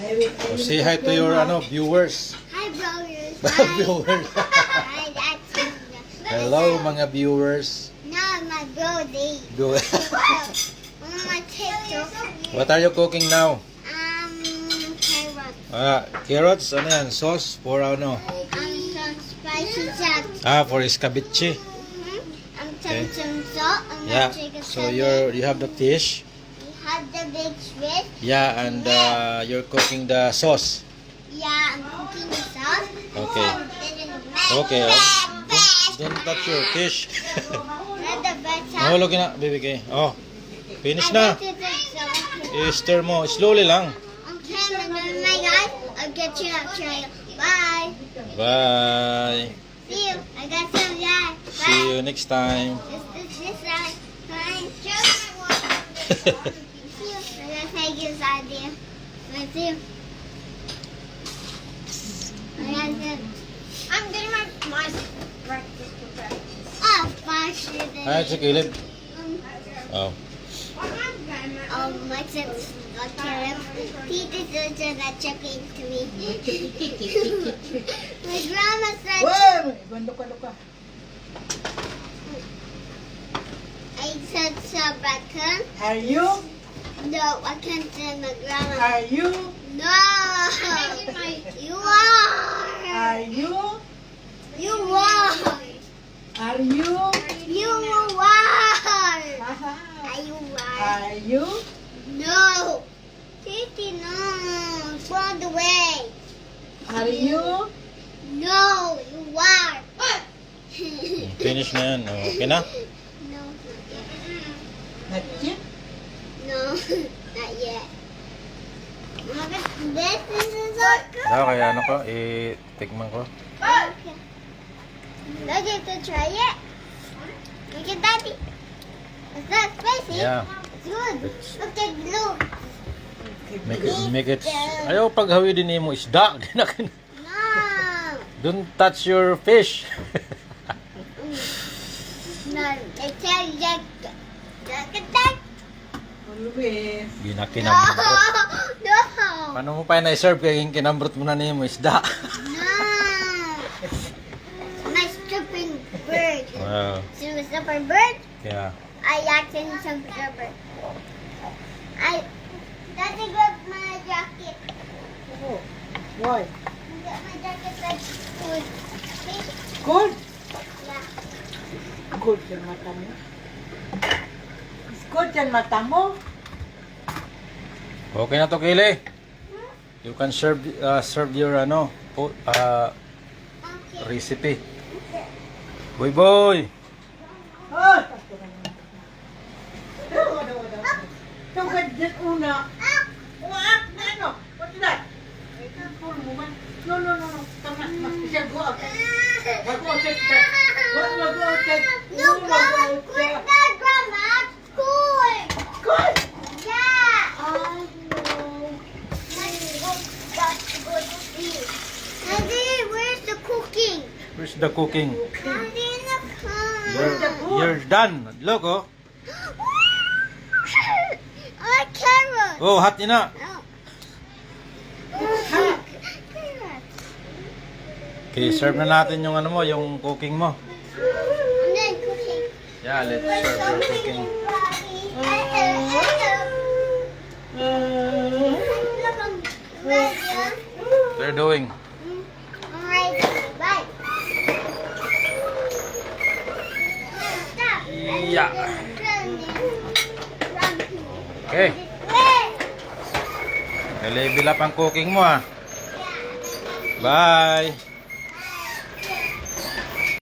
So say hi to your viewers. Hi, brothers. Viewers. Hi, that's Hello mga viewers. No, my brother. My TikTok. What are you cooking now? Carrot. Carrots, ano yan? Sauce for ano? Some spicy chat. For escabeche. Okay. Some salt. Yeah. So you have the fish. We have the big fish. Yeah, and you're cooking the sauce. Yeah, I'm cooking the sauce. Okay. Okay. Don't touch your fish. Oh, look na, baby kay. Oh. Finish na. I-stir mo. Slowly lang. Okay, my guys. I'll get you up trail. Bye. Bye. See you. I got some guys. See you next time. This side. Fine. See you. I gotta take this idea. See you. I'm getting my breakfast prepared. Oh, faster than Ay, sa kilid. Oh. my sense got carrot. Tita said that chicken to me. My grandma said I said sabaka. Are you? No, I can't say my grandma. Are you? No. You are. Are you? You are. Are you? You are. Aha. Are you are? Are you? No. Titi, no. Run away. Are you? No, you are. Finish na yan. Oh, okay na? No, Not yet. no, not yet. This is so good. Kaya ano ko, i-tikman ko. Okay. Daddy, to try it. Look at Daddy. Is that spicy? Yeah. It's good. Look at blue. Make it. Ayaw paghawi din mo isda. No. Don't touch your fish. No, it's a jack. Look at that. Always. No. Ginakinambrot. No. Paano mo pa na-serve kaya kinambrot mo na niya mo isda? No. My stupid bird. Wow. So a stupid bird? Yeah. I acted some stupid. Daddy got my jacket. Oh. Why? Got my jacket like food. See? Good. Yeah. Good yung mata mo. Is good yung mata mo. Okay na to, Kaylee. You can serve your Okay. recipe. Boy boy. Oh! Tugad dyan una. Uak na ano? What's that? Pull mo man. No. Tama. Mas siya go up. Go check that. What go check? No, Grandma, quick, that Grandma, quick. Good. Yeah. Daddy, where's the cooking? Where's the cooking? Daddy, in the car. You're done. Look, oh. I like carrots. Oh, hot na. Oh. Carrots. Okay, serve na natin yung yung cooking mo. And then cooking. Yeah, let's serve your cooking. What they're doing? Alright, bye. Stop. Yeah. Okay. Level up ang cooking mo, ah. Bye.